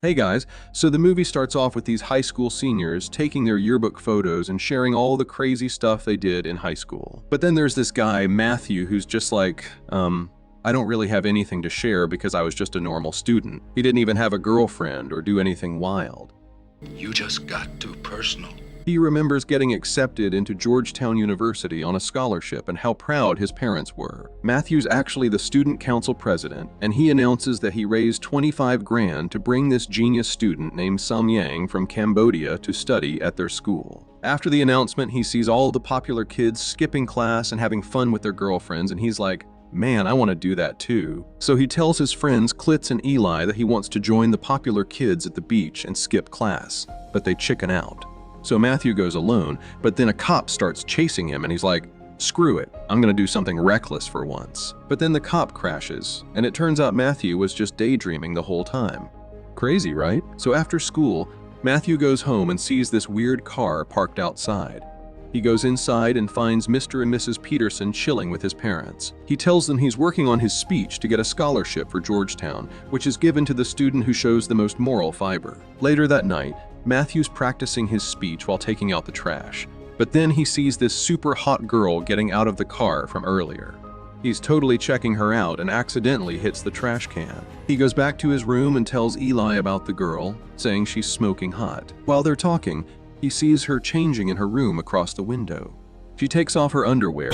Hey guys, so the movie starts off with these high school seniors taking their yearbook photos and sharing all the crazy stuff they did in high school. But then there's this guy, Matthew, who's just like, I don't really have anything to share because I was just a normal student. He didn't even have a girlfriend or do anything wild. You just got too personal. He remembers getting accepted into Georgetown University on a scholarship and how proud his parents were. Matthew's actually the student council president, and he announces that he raised 25 grand to bring this genius student named Samyang from Cambodia to study at their school. After the announcement, he sees all the popular kids skipping class and having fun with their girlfriends, and he's like, man, I want to do that too. So he tells his friends Klitz and Eli that he wants to join the popular kids at the beach and skip class, but they chicken out. So Matthew goes alone, but then a cop starts chasing him and he's like, screw it, I'm gonna do something reckless for once. But then the cop crashes, and it turns out Matthew was just daydreaming the whole time. Crazy, right? So after school, Matthew goes home and sees this weird car parked outside. He goes inside and finds Mr. and Mrs. Peterson chilling with his parents. He tells them he's working on his speech to get a scholarship for Georgetown, which is given to the student who shows the most moral fiber. Later that night, Matthew's practicing his speech while taking out the trash, but then he sees this super hot girl getting out of the car from earlier. He's totally checking her out and accidentally hits the trash can. He goes back to his room and tells Eli about the girl, saying she's smoking hot. While they're talking, he sees her changing in her room across the window. She takes off her underwear,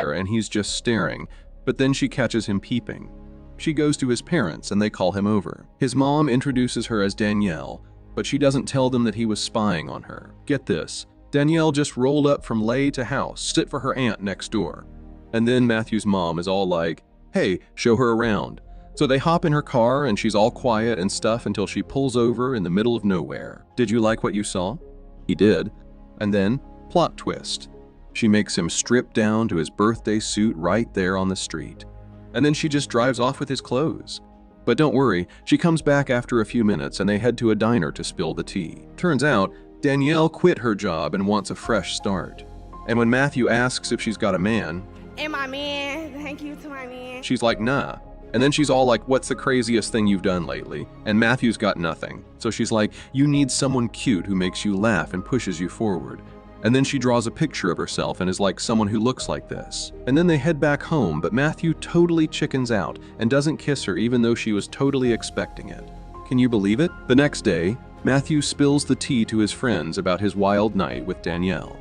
and he's just staring, but then she catches him peeping. She goes to his parents and they call him over. His mom introduces her as Danielle, but she doesn't tell them that he was spying on her. Get this, Danielle just rolled up from lay to house, sit for her aunt next door. And then Matthew's mom is all like, hey, show her around. So they hop in her car and she's all quiet and stuff until she pulls over in the middle of nowhere. Did you like what you saw? He did. And then, plot twist. She makes him strip down to his birthday suit right there on the street. And then she just drives off with his clothes. But don't worry, she comes back after a few minutes and they head to a diner to spill the tea. Turns out, Danielle quit her job and wants a fresh start. And when Matthew asks if she's got a man, and my man, thank you to my man, she's like, nah. And then she's all like, what's the craziest thing you've done lately? And Matthew's got nothing. So she's like, you need someone cute who makes you laugh and pushes you forward. And then she draws a picture of herself and is like, someone who looks like this. And then they head back home, but Matthew totally chickens out and doesn't kiss her even though she was totally expecting it. Can you believe it? The next day, Matthew spills the tea to his friends about his wild night with Danielle.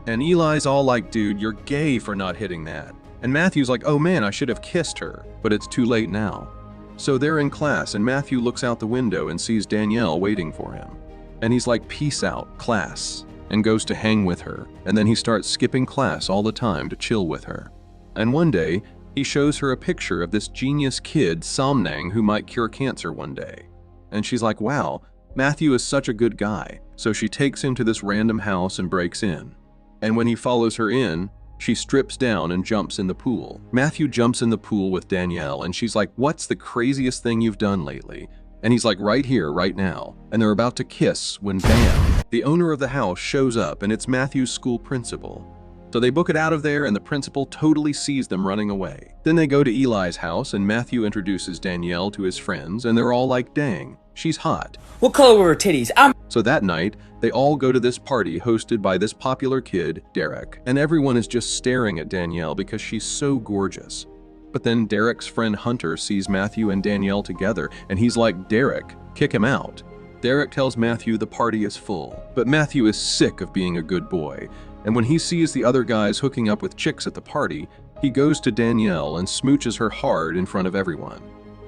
And Eli's all like, dude, you're gay for not hitting that. And Matthew's like, oh man, I should have kissed her, but it's too late now. So they're in class and Matthew looks out the window and sees Danielle waiting for him. And he's like, peace out, class, and goes to hang with her. And then he starts skipping class all the time to chill with her. And one day, he shows her a picture of this genius kid, Samyang, who might cure cancer one day. And she's like, wow, Matthew is such a good guy. So she takes him to this random house and breaks in. And when he follows her in, she strips down and jumps in the pool. Matthew jumps in the pool with Danielle and she's like, what's the craziest thing you've done lately? And he's like, right here, right now. And they're about to kiss when bam, the owner of the house shows up and it's Matthew's school principal. So they book it out of there and the principal totally sees them running away. Then they go to Eli's house and Matthew introduces Danielle to his friends and they're all like, dang, she's hot. What color were her titties? So that night, they all go to this party hosted by this popular kid, Derek, and everyone is just staring at Danielle because she's so gorgeous. But then Derek's friend Hunter sees Matthew and Danielle together, and he's like, Derek, kick him out. Derek tells Matthew the party is full, but Matthew is sick of being a good boy, and when he sees the other guys hooking up with chicks at the party, he goes to Danielle and smooches her hard in front of everyone.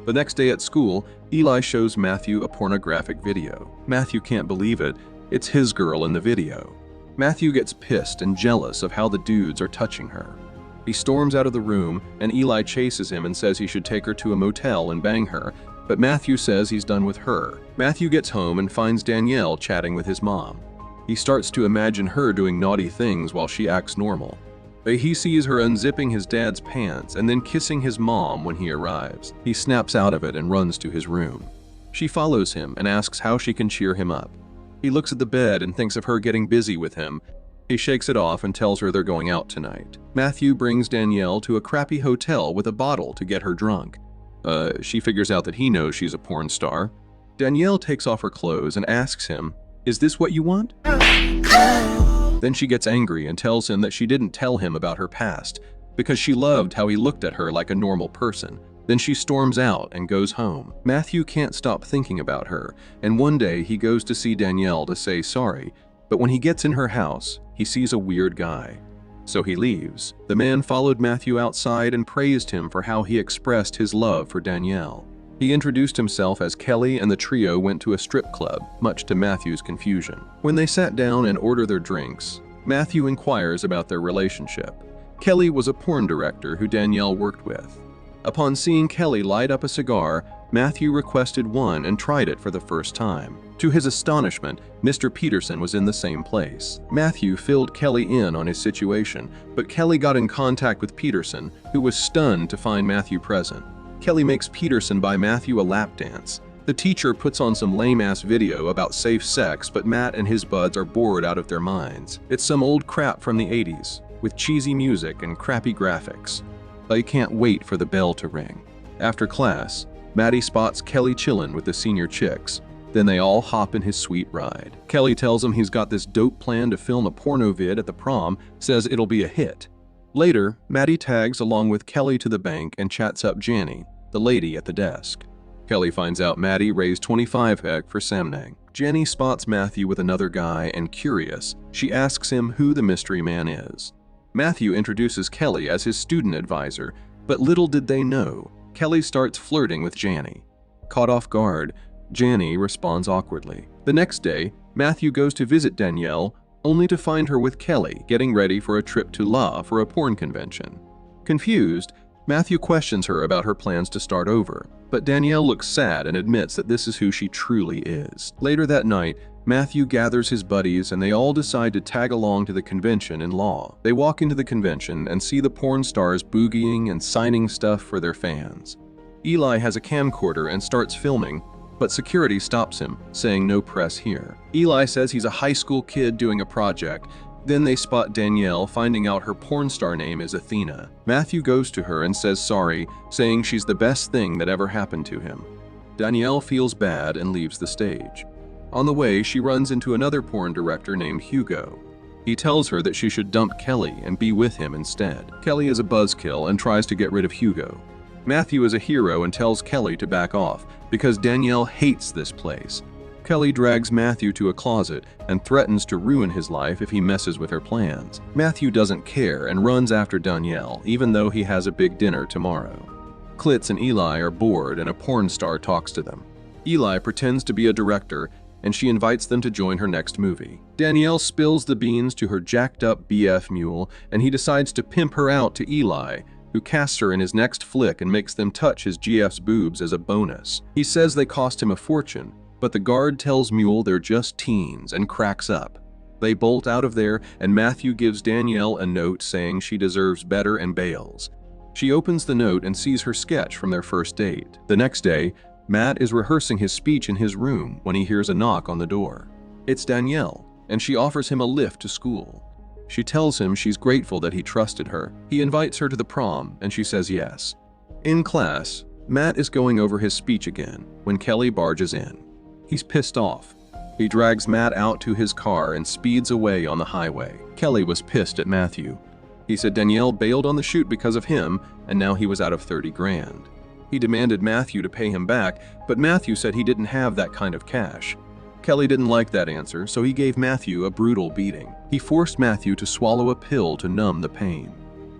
The next day at school, Eli shows Matthew a pornographic video. Matthew can't believe it. It's his girl in the video. Matthew gets pissed and jealous of how the dudes are touching her. He storms out of the room, and Eli chases him and says he should take her to a motel and bang her, but Matthew says he's done with her. Matthew gets home and finds Danielle chatting with his mom. He starts to imagine her doing naughty things while she acts normal. He sees her unzipping his dad's pants and then kissing his mom when he arrives. He snaps out of it and runs to his room. She follows him and asks how she can cheer him up. He looks at the bed and thinks of her getting busy with him. He shakes it off and tells her they're going out tonight. Matthew brings Danielle to a crappy hotel with a bottle to get her drunk. She figures out that he knows she's a porn star, Danielle takes off her clothes and asks him, "Is this what you want?" Then she gets angry and tells him that she didn't tell him about her past because she loved how he looked at her like a normal person. Then she storms out and goes home. Matthew can't stop thinking about her, and one day he goes to see Danielle to say sorry, but when he gets in her house, he sees a weird guy. So he leaves. The man followed Matthew outside and praised him for how he expressed his love for Danielle. He introduced himself as Kelly, and the trio went to a strip club, much to Matthew's confusion. When they sat down and ordered their drinks, Matthew inquires about their relationship. Kelly was a porn director who Danielle worked with. Upon seeing Kelly light up a cigar, Matthew requested one and tried it for the first time. To his astonishment, Mr. Peterson was in the same place. Matthew filled Kelly in on his situation, but Kelly got in contact with Peterson, who was stunned to find Matthew present. Kelly makes Peterson buy Matthew a lap dance. The teacher puts on some lame-ass video about safe sex, but Matt and his buds are bored out of their minds. It's some old crap from the 80s, with cheesy music and crappy graphics. They can't wait for the bell to ring. After class, Matty spots Kelly chillin' with the senior chicks. Then they all hop in his sweet ride. Kelly tells him he's got this dope plan to film a porno vid at the prom, says it'll be a hit. Later, Matty tags along with Kelly to the bank and chats up Janny, the lady at the desk. Kelly finds out Matty raised 25 hek for Samnang. Jenny spots Matthew with another guy, and curious, she asks him who the mystery man is. Matthew introduces Kelly as his student advisor, but little did they know, Kelly starts flirting with Janny. Caught off guard, Janny responds awkwardly. The next day, Matthew goes to visit Danielle, only to find her with Kelly getting ready for a trip to La for a porn convention. Confused, Matthew questions her about her plans to start over, but Danielle looks sad and admits that this is who she truly is. Later that night, Matthew gathers his buddies and they all decide to tag along to the convention in La. They walk into the convention and see the porn stars boogieing and signing stuff for their fans. Eli has a camcorder and starts filming, but security stops him, saying no press here. Eli says he's a high school kid doing a project. Then they spot Danielle, finding out her porn star name is Athena. Matthew goes to her and says sorry, saying she's the best thing that ever happened to him. Danielle feels bad and leaves the stage. On the way, she runs into another porn director named Hugo. He tells her that she should dump Kelly and be with him instead. Kelly is a buzzkill and tries to get rid of Hugo. Matthew is a hero and tells Kelly to back off because Danielle hates this place. Kelly drags Matthew to a closet and threatens to ruin his life if he messes with her plans. Matthew doesn't care and runs after Danielle, even though he has a big dinner tomorrow. Klitz and Eli are bored and a porn star talks to them. Eli pretends to be a director and she invites them to join her next movie. Danielle spills the beans to her jacked-up BF mule and he decides to pimp her out to Eli, who casts her in his next flick and makes them touch his GF's boobs as a bonus. He says they cost him a fortune, but the guard tells Mule they're just teens and cracks up. They bolt out of there and Matthew gives Danielle a note saying she deserves better and bails. She opens the note and sees her sketch from their first date. The next day, Matt is rehearsing his speech in his room when he hears a knock on the door. It's Danielle, and she offers him a lift to school. She tells him she's grateful that he trusted her. He invites her to the prom, and she says yes. In class, Matt is going over his speech again when Kelly barges in. He's pissed off. He drags Matt out to his car and speeds away on the highway. Kelly was pissed at Matthew. He said Danielle bailed on the shoot because of him, and now he was out of 30 grand. He demanded Matthew to pay him back, but Matthew said he didn't have that kind of cash. Kelly didn't like that answer, so he gave Matthew a brutal beating. He forced Matthew to swallow a pill to numb the pain.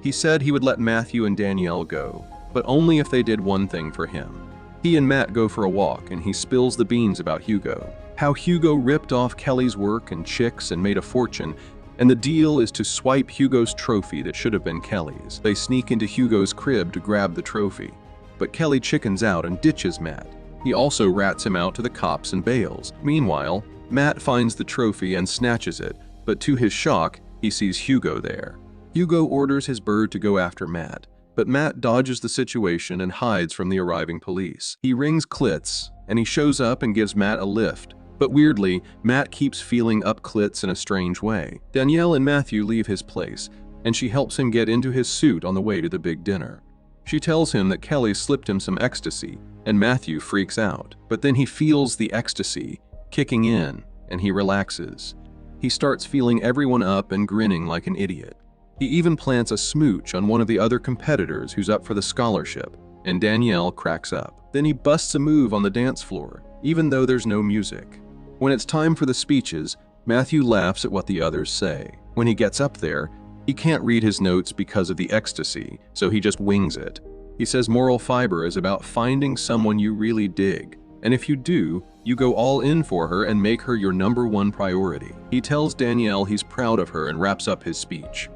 He said he would let Matthew and Danielle go, but only if they did one thing for him. He and Matt go for a walk, and he spills the beans about Hugo. How Hugo ripped off Kelly's work and chicks and made a fortune, and the deal is to swipe Hugo's trophy that should have been Kelly's. They sneak into Hugo's crib to grab the trophy, but Kelly chickens out and ditches Matt. He also rats him out to the cops and bails. Meanwhile, Matt finds the trophy and snatches it, but to his shock, he sees Hugo there. Hugo orders his bird to go after Matt, but Matt dodges the situation and hides from the arriving police. He rings Klitz, and he shows up and gives Matt a lift, but weirdly, Matt keeps feeling up Klitz in a strange way. Danielle and Matthew leave his place, and she helps him get into his suit on the way to the big dinner. She tells him that Kelly slipped him some ecstasy, and Matthew freaks out. But then he feels the ecstasy kicking in, and he relaxes. He starts feeling everyone up and grinning like an idiot. He even plants a smooch on one of the other competitors who's up for the scholarship, and Danielle cracks up. Then he busts a move on the dance floor, even though there's no music. When it's time for the speeches, Matthew laughs at what the others say. When he gets up there, he can't read his notes because of the ecstasy, so he just wings it. He says moral fiber is about finding someone you really dig, and if you do, you go all in for her and make her your #1 priority. He tells Danielle he's proud of her and wraps up his speech.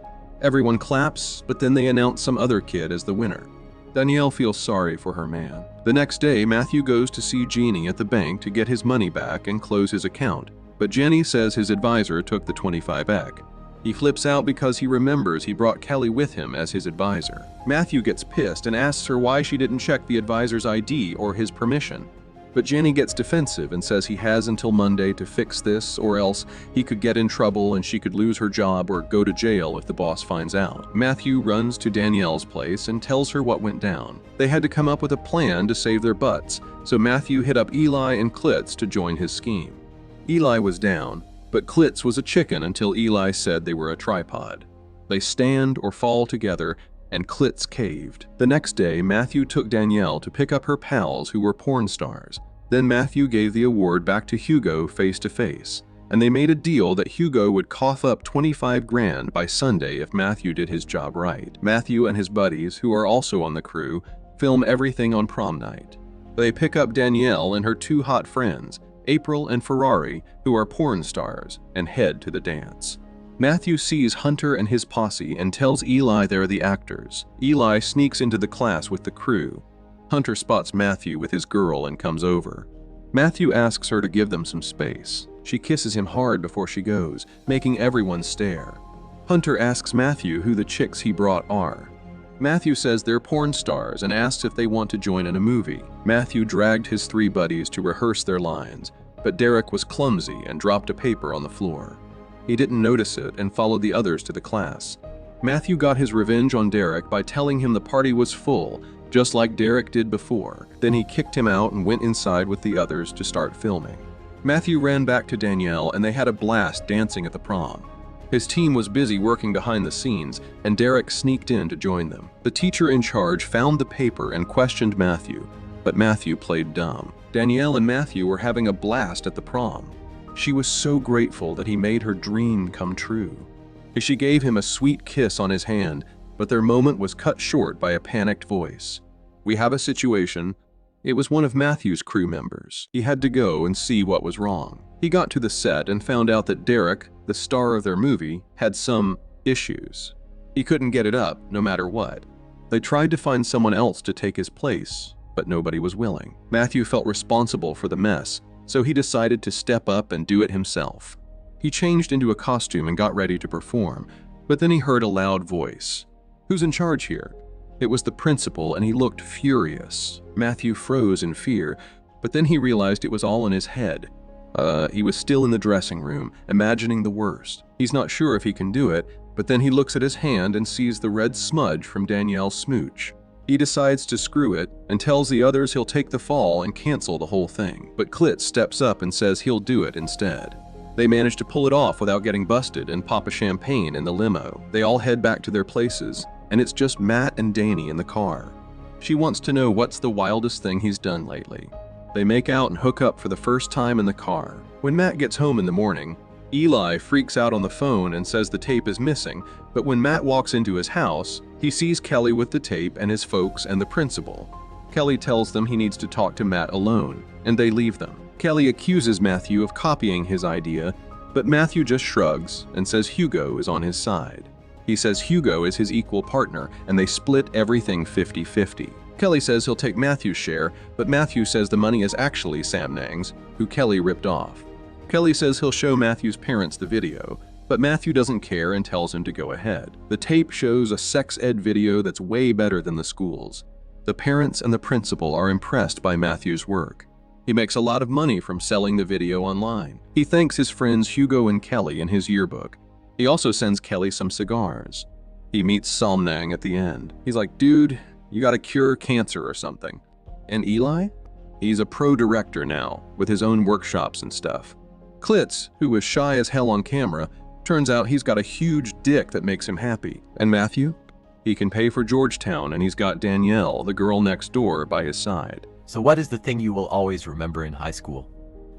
Everyone claps, but then they announce some other kid as the winner. Danielle feels sorry for her man. The next day, Matthew goes to see Jeannie at the bank to get his money back and close his account, but Jenny says his advisor took the 25 back. He flips out because he remembers he brought Kelly with him as his advisor. Matthew gets pissed and asks her why she didn't check the advisor's ID or his permission. But Jenny gets defensive and says he has until Monday to fix this, or else he could get in trouble and she could lose her job or go to jail if the boss finds out. Matthew runs to Danielle's place and tells her what went down. They had to come up with a plan to save their butts, so Matthew hit up Eli and Klitz to join his scheme. Eli was down, but Klitz was a chicken until Eli said they were a tripod. They stand or fall together, and Klitz caved. The next day, Matthew took Danielle to pick up her pals who were porn stars. Then Matthew gave the award back to Hugo face to face, and they made a deal that Hugo would cough up 25 grand by Sunday if Matthew did his job right. Matthew and his buddies, who are also on the crew, film everything on prom night. They pick up Danielle and her 2 hot friends, April and Ferrari, who are porn stars, and head to the dance. Matthew sees Hunter and his posse and tells Eli they're the actors. Eli sneaks into the class with the crew. Hunter spots Matthew with his girl and comes over. Matthew asks her to give them some space. She kisses him hard before she goes, making everyone stare. Hunter asks Matthew who the chicks he brought are. Matthew says they're porn stars and asks if they want to join in a movie. Matthew dragged his 3 buddies to rehearse their lines, but Derek was clumsy and dropped a paper on the floor. He didn't notice it and followed the others to the class. Matthew got his revenge on Derek by telling him the party was full, just like Derek did before. Then he kicked him out and went inside with the others to start filming. Matthew ran back to Danielle and they had a blast dancing at the prom. His team was busy working behind the scenes, and Derek sneaked in to join them. The teacher in charge found the paper and questioned Matthew, but Matthew played dumb. Danielle and Matthew were having a blast at the prom. She was so grateful that he made her dream come true. She gave him a sweet kiss on his hand, but their moment was cut short by a panicked voice. "We have a situation." It was one of Matthew's crew members. He had to go and see what was wrong. He got to the set and found out that Derek, the star of their movie, had some issues. He couldn't get it up, no matter what. They tried to find someone else to take his place, but nobody was willing. Matthew felt responsible for the mess, so he decided to step up and do it himself. He changed into a costume and got ready to perform, but then he heard a loud voice. "Who's in charge here?" It was the principal, and he looked furious. Matthew froze in fear, but then he realized it was all in his head. He was still in the dressing room, imagining the worst. He's not sure if he can do it, but then he looks at his hand and sees the red smudge from Danielle's smooch. He decides to screw it and tells the others he'll take the fall and cancel the whole thing. But Klitz steps up and says he'll do it instead. They manage to pull it off without getting busted and pop a champagne in the limo. They all head back to their places, and it's just Matt and Danny in the car. She wants to know what's the wildest thing he's done lately. They make out and hook up for the first time in the car. When Matt gets home in the morning, Eli freaks out on the phone and says the tape is missing, but when Matt walks into his house, he sees Kelly with the tape and his folks and the principal. Kelly tells them he needs to talk to Matt alone, and they leave them. Kelly accuses Matthew of copying his idea, but Matthew just shrugs and says Hugo is on his side. He says Hugo is his equal partner, and they split everything 50-50. Kelly says he'll take Matthew's share, but Matthew says the money is actually Sam Nang's, who Kelly ripped off. Kelly says he'll show Matthew's parents the video, but Matthew doesn't care and tells him to go ahead. The tape shows a sex ed video that's way better than the school's. The parents and the principal are impressed by Matthew's work. He makes a lot of money from selling the video online. He thanks his friends Hugo and Kelly in his yearbook. He also sends Kelly some cigars. He meets Samnang at the end. He's like, "Dude, you gotta cure cancer or something." And Eli? He's a pro director now, with his own workshops and stuff. Klitz, who was shy as hell on camera, turns out he's got a huge dick that makes him happy. And Matthew? He can pay for Georgetown, and he's got Danielle, the girl next door, by his side. So what is the thing you will always remember in high school?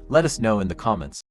Let us know in the comments.